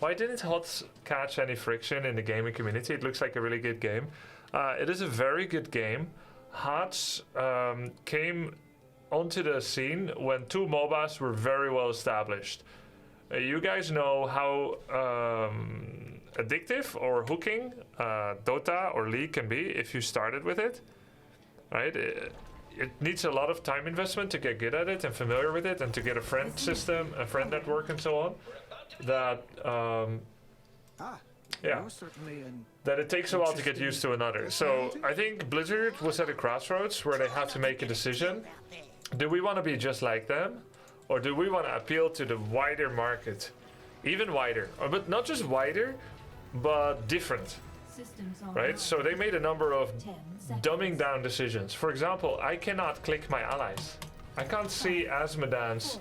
Why didn't HotS catch any friction in the gaming community? It looks like a really good game. It is a very good game. HotS came onto the scene when two MOBAs were very well established. You guys know how addictive or hooking Dota or League can be if you started with it, right? It needs a lot of time investment to get good at it and familiar with it, and to get a friend system, a friend network, and so on. That that it takes a while to get used to another. So I think Blizzard was at a crossroads where they had to make a decision. Do we want to be just like them, or do we want to appeal to the wider market? Even wider, but not just wider, but different, right? So they made a number of dumbing down decisions. For example, I cannot click my allies. I can't see Asmodan's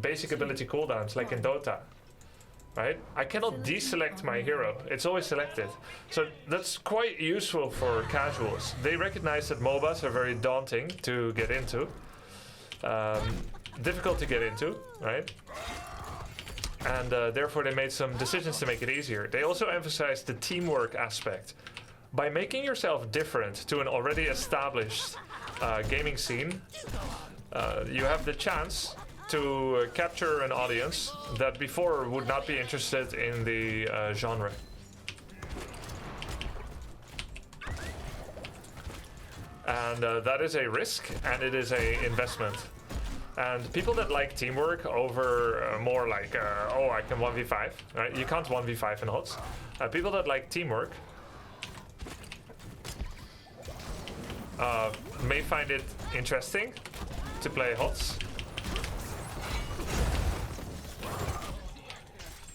basic ability cooldowns like in Dota, right? I cannot deselect my hero. It's always selected. So that's quite useful for casuals. They recognize that MOBAs are very daunting to get into. Difficult to get into, right? And therefore they made some decisions to make it easier. They also emphasized the teamwork aspect. By making yourself different to an already established gaming scene, you have the chance to capture an audience that before would not be interested in the genre. And that is a risk, and it is an investment. And people that like teamwork over more like, oh, I can 1v5, right? You can't 1v5 in HotS. People that like teamwork may find it interesting to play HotS.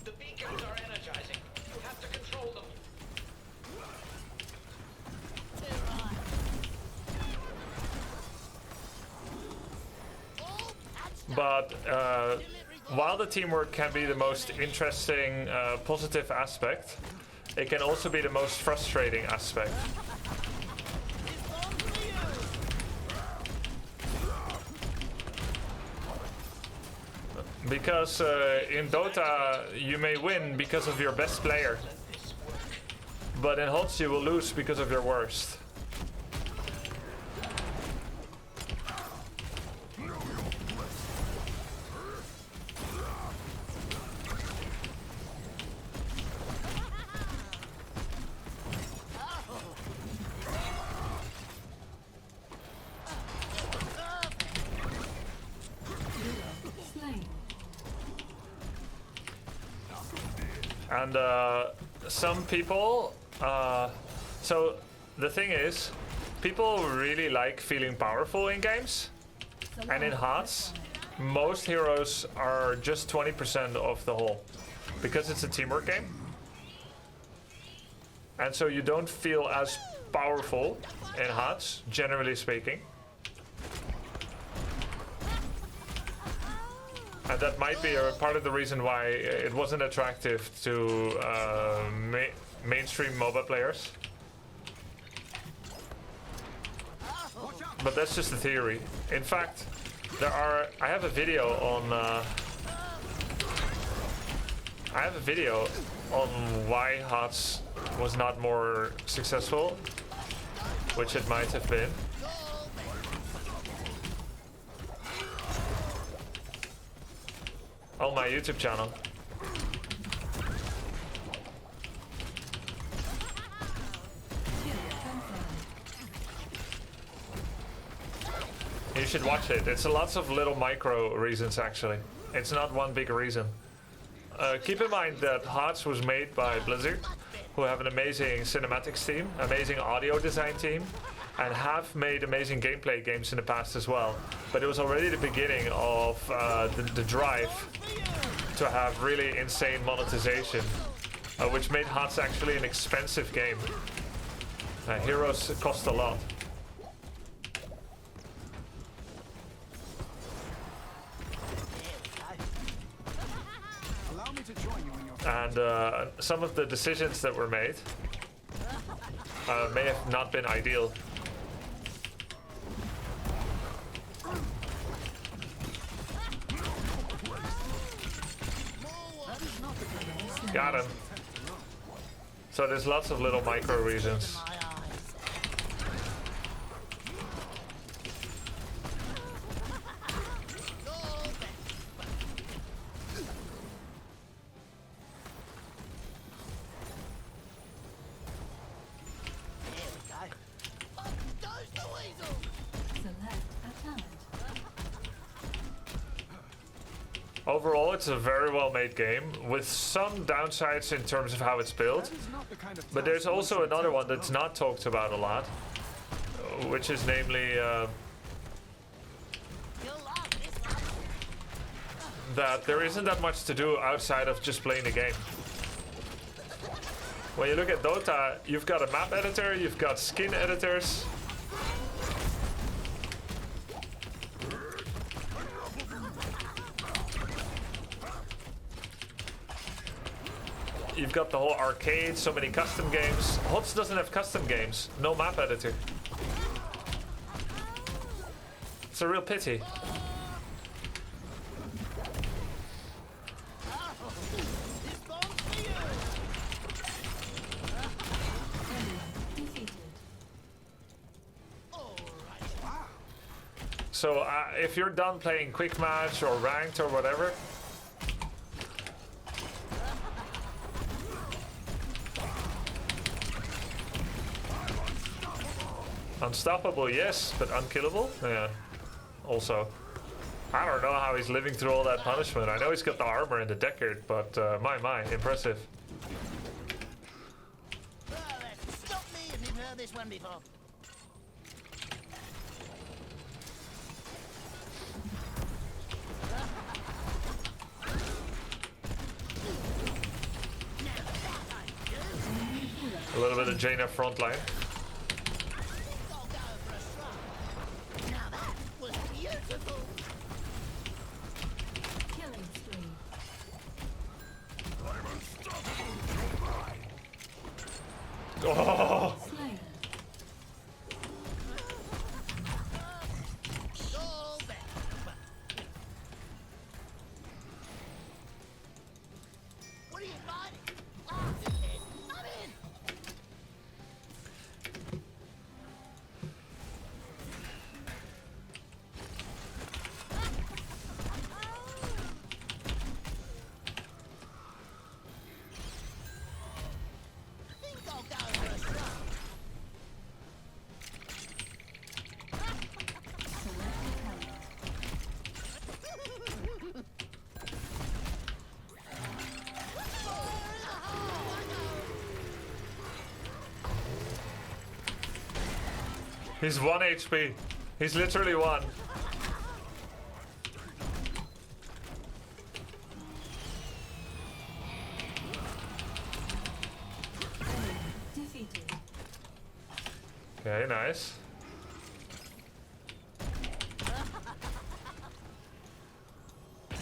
The beacons are energizing. You have to control them. But while the teamwork can be the most interesting, positive aspect, it can also be the most frustrating aspect. Because in Dota you may win because of your best player, but in HotS you will lose because of your worst. And some people, so the thing is, people really like feeling powerful in games, and in HotS, most heroes are just 20% of the whole, because it's a teamwork game. And so you don't feel as powerful in HotS, generally speaking. And that might be a part of the reason why it wasn't attractive to mainstream MOBA players. But that's just a theory. In fact, I have a video on why HotS was not more successful, which it might have been. On my YouTube channel. You should watch it. It's lots of little micro reasons actually. It's not one big reason. Keep in mind that HotS was made by Blizzard, who have an amazing cinematics team, amazing audio design team, and have made amazing gameplay games in the past as well. But it was already the beginning of the drive to have really insane monetization, which made HotS actually an expensive game. Heroes cost a lot. And some of the decisions that were made may have not been ideal. Got him. So there's lots of little micro reasons. Overall, it's a very well-made game, with some downsides in terms of how it's built. But there's also another one that's not talked about a lot, which is namely that there isn't that much to do outside of just playing the game. When you look at Dota, you've got a map editor, you've got skin editors. You've got the whole arcade, so many custom games. HotS doesn't have custom games, no map editor. It's a real pity. So if you're done playing quick match or ranked or whatever, unstoppable, yes, but unkillable? Yeah. Also, I don't know how he's living through all that punishment. I know he's got the armor and the Deckard, but my, impressive. Stop me if you've heard this one before. A little bit of Jaina frontline. Oh! What are you fighting? I'm in. He's 1 HP. He's literally 1. Okay, nice. The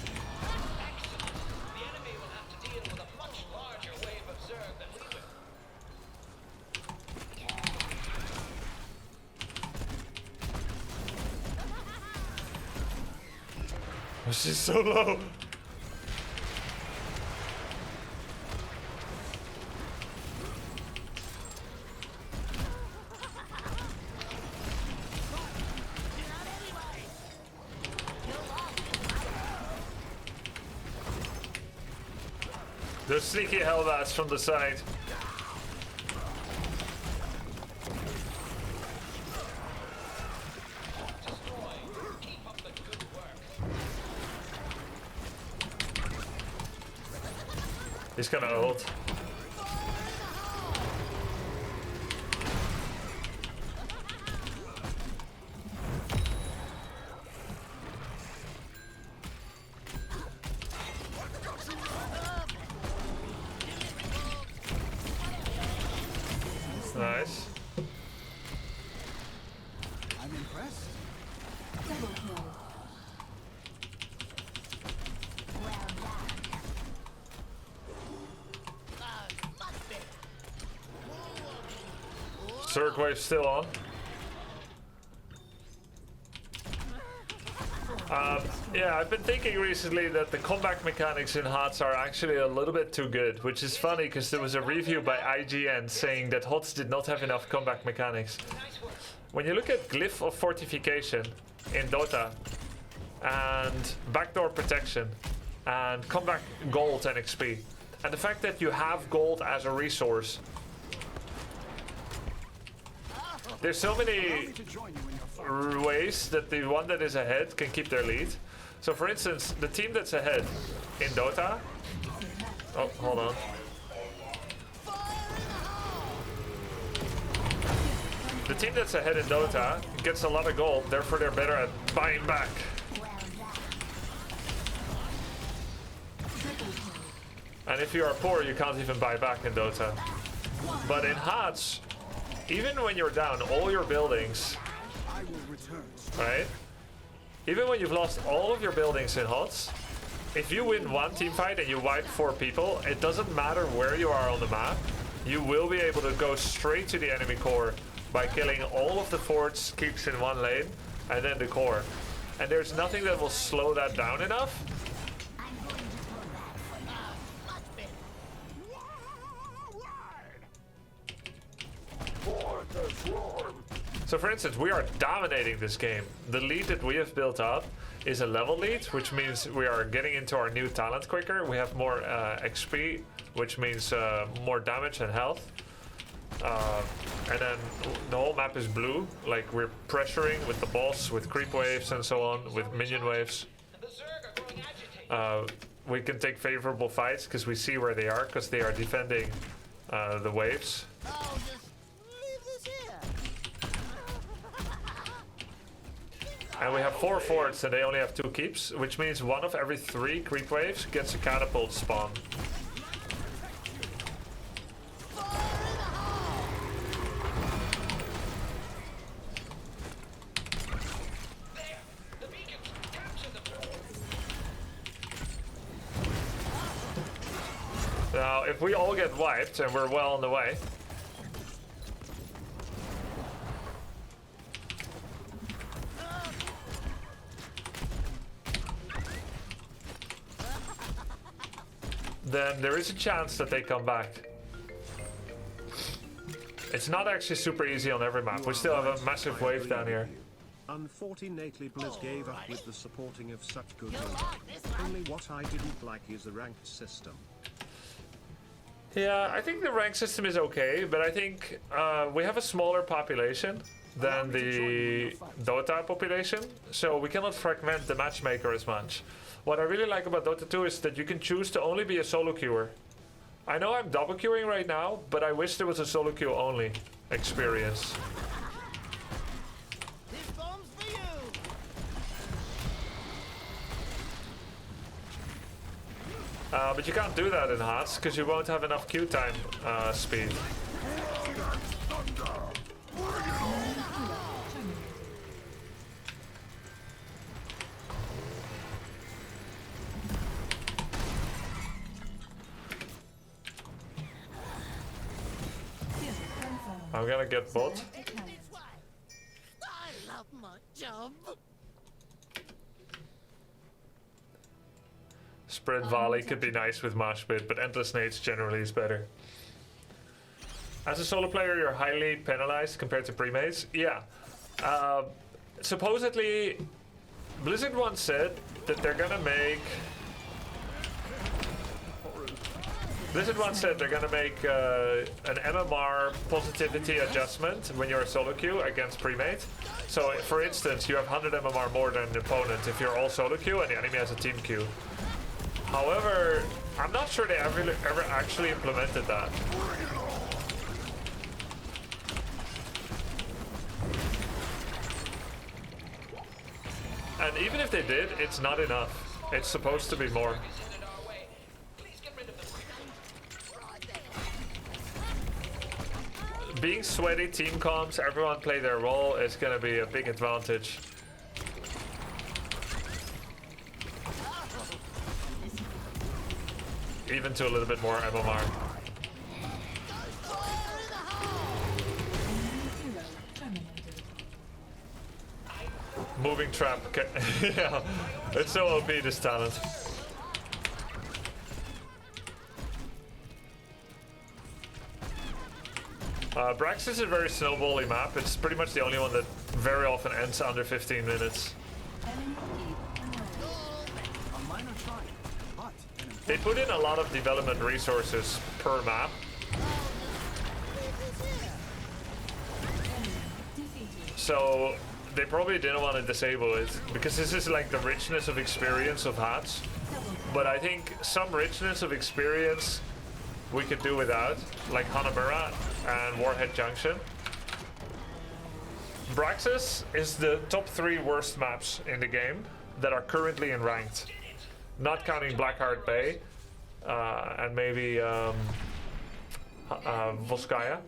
enemy will have to deal with a much larger wave of Zerg than we will. She's so low. There's sneaky hellbats from the side. Keep up the good work. He's gonna ult. Nice. I'm impressed. Double kill. Zerg wave still on. Yeah, I've been thinking recently that the comeback mechanics in HotS are actually a little bit too good, which is funny because there was a review by IGN saying that HotS did not have enough comeback mechanics. When you look at Glyph of Fortification in Dota, and backdoor protection, and comeback gold and XP, and the fact that you have gold as a resource, there's so many ways that the one that is ahead can keep their lead. So for instance, the team that's ahead in Dota... Oh, hold on. The team that's ahead in Dota gets a lot of gold, therefore they're better at buying back. And if you are poor, you can't even buy back in Dota. But in HotS, even when you're down all your buildings, right? Even when you've lost all of your buildings in HotS, if you win one team fight and you wipe 4 people, it doesn't matter where you are on the map, you will be able to go straight to the enemy core by killing all of the forts, keeps in one lane, and then the core. And there's nothing that will slow that down enough. So for instance, we are dominating this game. The lead that we have built up is a level lead, which means we are getting into our new talent quicker. We have more XP, which means more damage and health. And then the whole map is blue, like we're pressuring with the boss, with creep waves and so on, with minion waves. We can take favorable fights because we see where they are, because they are defending the waves. Oh, just leave this here. And we have 4 forts and they only have 2 keeps, which means 1 of every 3 creep waves gets a catapult spawn. Now, if we all get wiped, and we're well on the way, then there is a chance that they come back. It's not actually super easy on every map. We still have a massive wave down here. Unfortunately, Blizz gave up with the supporting of such good work. Only what I didn't like is the ranked system. Yeah, I think the rank system is okay, but I think we have a smaller population than the Dota population, so we cannot fragment the matchmaker as much. What I really like about Dota 2 is that you can choose to only be a solo queuer. I know I'm double queuing right now, but I wish there was a solo queue only experience. This bomb's for you. But you can't do that in HotS because you won't have enough queue time speed. I'm gonna get bot. This way. I love my job. Sprint volley could be nice with mosh pit, but endless nades generally is better. As a solo player, you're highly penalized compared to premates. Yeah. Supposedly, Blizzard once said that they're gonna make... Blizzard once said they're gonna make an MMR positivity adjustment when you're a solo queue against premate. So, for instance, you have 100 MMR more than the opponent if you're all solo queue and the enemy has a team queue. However, I'm not sure they ever actually implemented that. And even if they did, it's not enough. It's supposed to be more. Being sweaty team comps, everyone play their role is going to be a big advantage. Even to a little bit more MMR. Moving trap. Yeah, it's so OP, this talent. Braxis is a very snowbally map. It's pretty much the only one that very often ends under 15 minutes. Enemy keep A minor try, but an They put in a lot of development resources per map. defeated. So they probably didn't want to disable it because this is like the richness of experience of HotS. But I think some richness of experience we could do without, like Hanamura and Warhead Junction. Braxis is the top 3 worst maps in the game that are currently in ranked. Not counting Blackheart Bay and maybe Volskaya.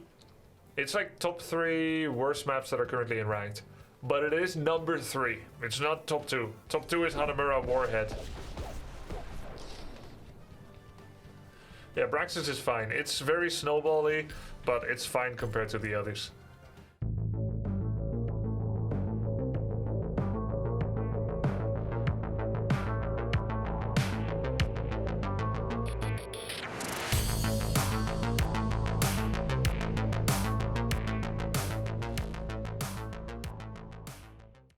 It's like top 3 worst maps that are currently in ranked. But it is number 3. It's not top 2. Top 2 is Hanamura Warhead. Yeah, Braxis is fine. It's very snowbally, but it's fine compared to the others.